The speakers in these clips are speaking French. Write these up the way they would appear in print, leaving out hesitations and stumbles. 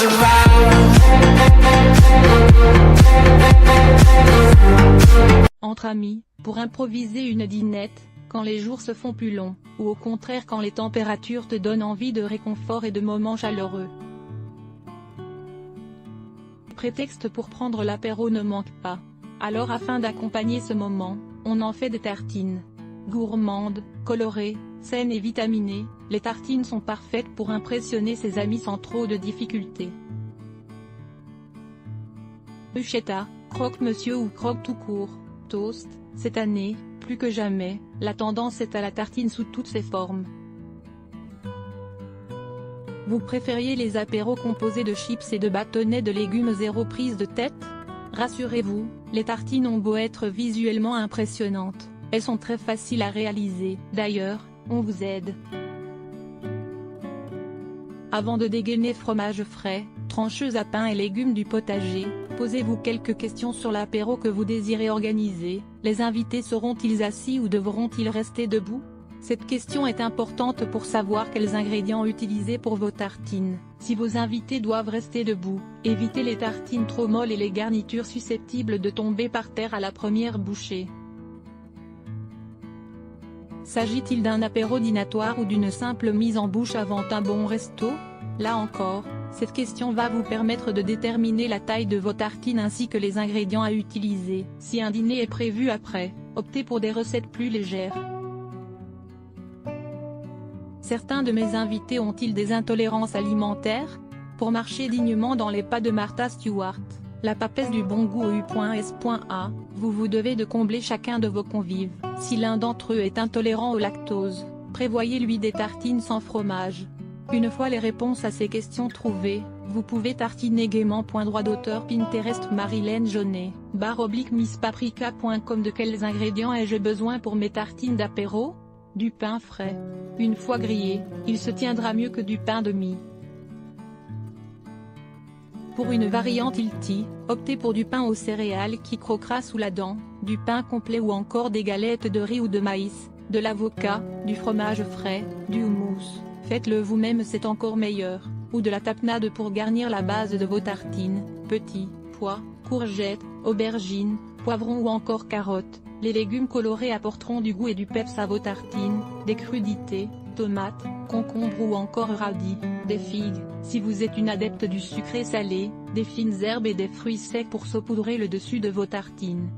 comes around. Entre amis, pour improviser une dînette, quand les jours se font plus longs, ou au contraire quand les températures te donnent envie de réconfort et de moments chaleureux. Prétexte pour prendre l'apéro ne manque pas. Alors afin d'accompagner ce moment, on en fait des tartines. Gourmandes, colorées, saines et vitaminées, les tartines sont parfaites pour impressionner ses amis sans trop de difficultés. Bruschetta, croque-monsieur ou croque tout court, toast, cette année, plus que jamais, la tendance est à la tartine sous toutes ses formes. Vous préfériez les apéros composés de chips et de bâtonnets de légumes zéro prise de tête? Rassurez-vous, les tartines ont beau être visuellement impressionnantes, elles sont très faciles à réaliser. D'ailleurs, on vous aide. Avant de dégainer fromage frais, trancheuse à pain et légumes du potager, posez-vous quelques questions sur l'apéro que vous désirez organiser. Les invités seront-ils assis ou devront-ils rester debout? Cette question est importante pour savoir quels ingrédients utiliser pour vos tartines. Si vos invités doivent rester debout, évitez les tartines trop molles et les garnitures susceptibles de tomber par terre à la première bouchée. S'agit-il d'un apéro dînatoire ou d'une simple mise en bouche avant un bon resto? Là encore, cette question va vous permettre de déterminer la taille de vos tartines ainsi que les ingrédients à utiliser. Si un dîner est prévu après, optez pour des recettes plus légères. Certains de mes invités ont-ils des intolérances alimentaires? Pour marcher dignement dans les pas de Martha Stewart, la papesse du bon goût U.S.A, vous devez de combler chacun de vos convives. Si l'un d'entre eux est intolérant au lactose, prévoyez-lui des tartines sans fromage. Une fois les réponses à ces questions trouvées, vous pouvez tartiner gaiement. Droit d'auteur Pinterest Marilyn Jaunet, /misspaprika.com. De quels ingrédients ai-je besoin pour mes tartines d'apéro? Du pain frais. Une fois grillé, il se tiendra mieux que du pain de mie. Pour une variante healthy, optez pour du pain aux céréales qui croquera sous la dent, du pain complet ou encore des galettes de riz ou de maïs, de l'avocat, du fromage frais, du houmous, faites-le vous-même, c'est encore meilleur, ou de la tapenade pour garnir la base de vos tartines, petits pois, courgettes, aubergines, poivrons ou encore carottes. Les légumes colorés apporteront du goût et du peps à vos tartines, des crudités, tomates, concombres ou encore radis, des figues, si vous êtes une adepte du sucré salé, des fines herbes et des fruits secs pour saupoudrer le dessus de vos tartines.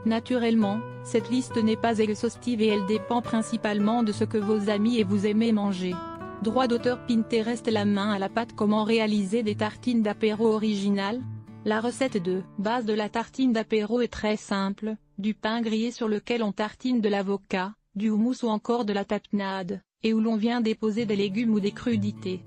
Naturellement, cette liste n'est pas exhaustive et elle dépend principalement de ce que vos amis et vous aimez manger. Droit d'auteur Pinterest. La main à la pâte. Comment réaliser des tartines d'apéro originales? La recette de base de la tartine d'apéro est très simple, du pain grillé sur lequel on tartine de l'avocat, du houmous ou encore de la tapenade, et où l'on vient déposer des légumes ou des crudités.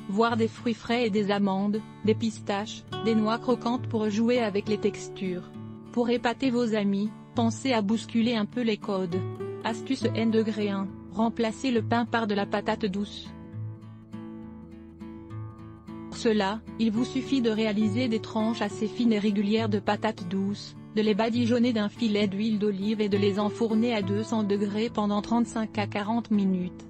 Voire des fruits frais et des amandes, des pistaches, des noix croquantes pour jouer avec les textures. Pour épater vos amis, pensez à bousculer un peu les codes. Astuce N°1, remplacez le pain par de la patate douce. Pour cela, il vous suffit de réaliser des tranches assez fines et régulières de patates douces, de les badigeonner d'un filet d'huile d'olive et de les enfourner à 200 degrés pendant 35 à 40 minutes.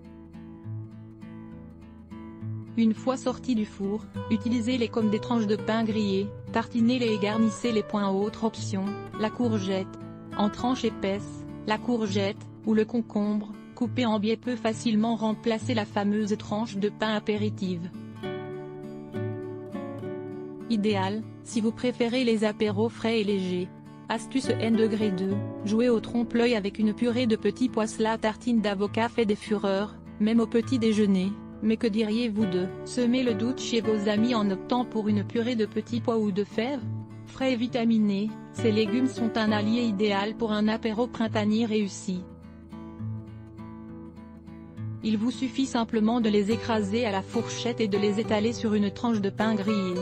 Une fois sortis du four, utilisez-les comme des tranches de pain grillé, tartinez-les et garnissez-les. Autre option, la courgette. En tranches épaisses, la courgette, ou le concombre, coupé en biais peut facilement remplacer la fameuse tranche de pain apéritive. Idéal, si vous préférez les apéros frais et légers. Astuce N°2, jouez au trompe-l'œil avec une purée de petits pois. La tartine d'avocat fait des fureurs, même au petit déjeuner, mais que diriez-vous de semer le doute chez vos amis en optant pour une purée de petits pois ou de fèves? Frais et vitaminés, ces légumes sont un allié idéal pour un apéro printanier réussi. Il vous suffit simplement de les écraser à la fourchette et de les étaler sur une tranche de pain grillé.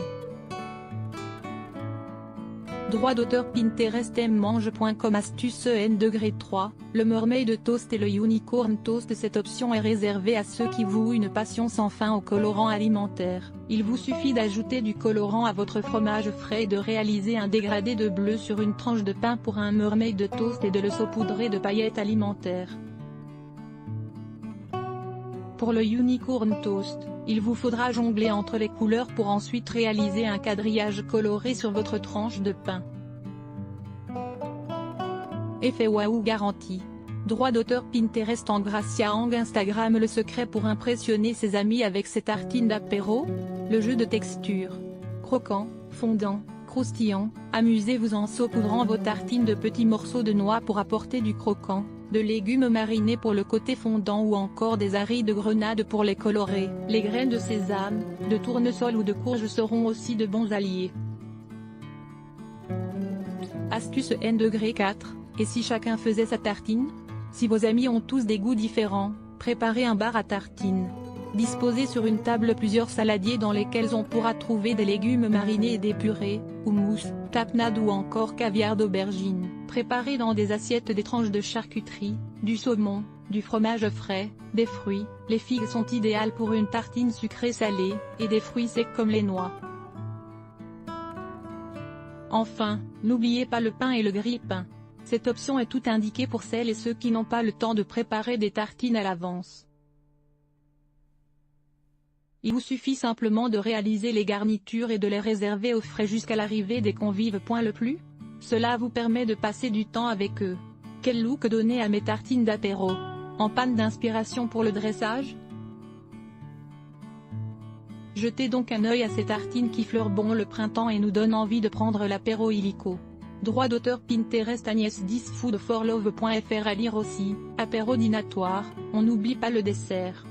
Droit d'auteur Pinterest mange.com. Astuce N°3, le mermaid toast et le unicorn toast. Cette option est réservée à ceux qui vouent une passion sans fin au colorant alimentaire. Il vous suffit d'ajouter du colorant à votre fromage frais et de réaliser un dégradé de bleu sur une tranche de pain pour un mermaid toast et de le saupoudrer de paillettes alimentaires. Pour le unicorn toast, il vous faudra jongler entre les couleurs pour ensuite réaliser un quadrillage coloré sur votre tranche de pain. Effet waouh garanti. Droit d'auteur Pinterest en Gracia Ang Instagram. Le secret pour impressionner ses amis avec ses tartines d'apéro? Le jeu de texture. Croquant, fondant, croustillant, amusez-vous en saupoudrant vos tartines de petits morceaux de noix pour apporter du croquant, de légumes marinés pour le côté fondant ou encore des aris de grenade pour les colorer. Les graines de sésame, de tournesol ou de courge seront aussi de bons alliés. Astuce N°4, et si chacun faisait sa tartine? Si vos amis ont tous des goûts différents, préparez un bar à tartines. Disposez sur une table plusieurs saladiers dans lesquels on pourra trouver des légumes marinés et des purées, houmous, tapenade ou encore caviar d'aubergine. Préparez dans des assiettes des tranches de charcuterie, du saumon, du fromage frais, des fruits. Les figues sont idéales pour une tartine sucrée salée, et des fruits secs comme les noix. Enfin, n'oubliez pas le pain et le grille-pain. Cette option est toute indiquée pour celles et ceux qui n'ont pas le temps de préparer des tartines à l'avance. Il vous suffit simplement de réaliser les garnitures et de les réserver au frais jusqu'à l'arrivée des convives. Le plus, cela vous permet de passer du temps avec eux. Quel look donner à mes tartines d'apéro? En panne d'inspiration pour le dressage? Jetez donc un œil à ces tartines qui fleurent bon le printemps et nous donnent envie de prendre l'apéro illico. Droit d'auteur Pinterest Agnès 10 foodforlove.fr. À lire aussi, apéro dînatoire, on n'oublie pas le dessert.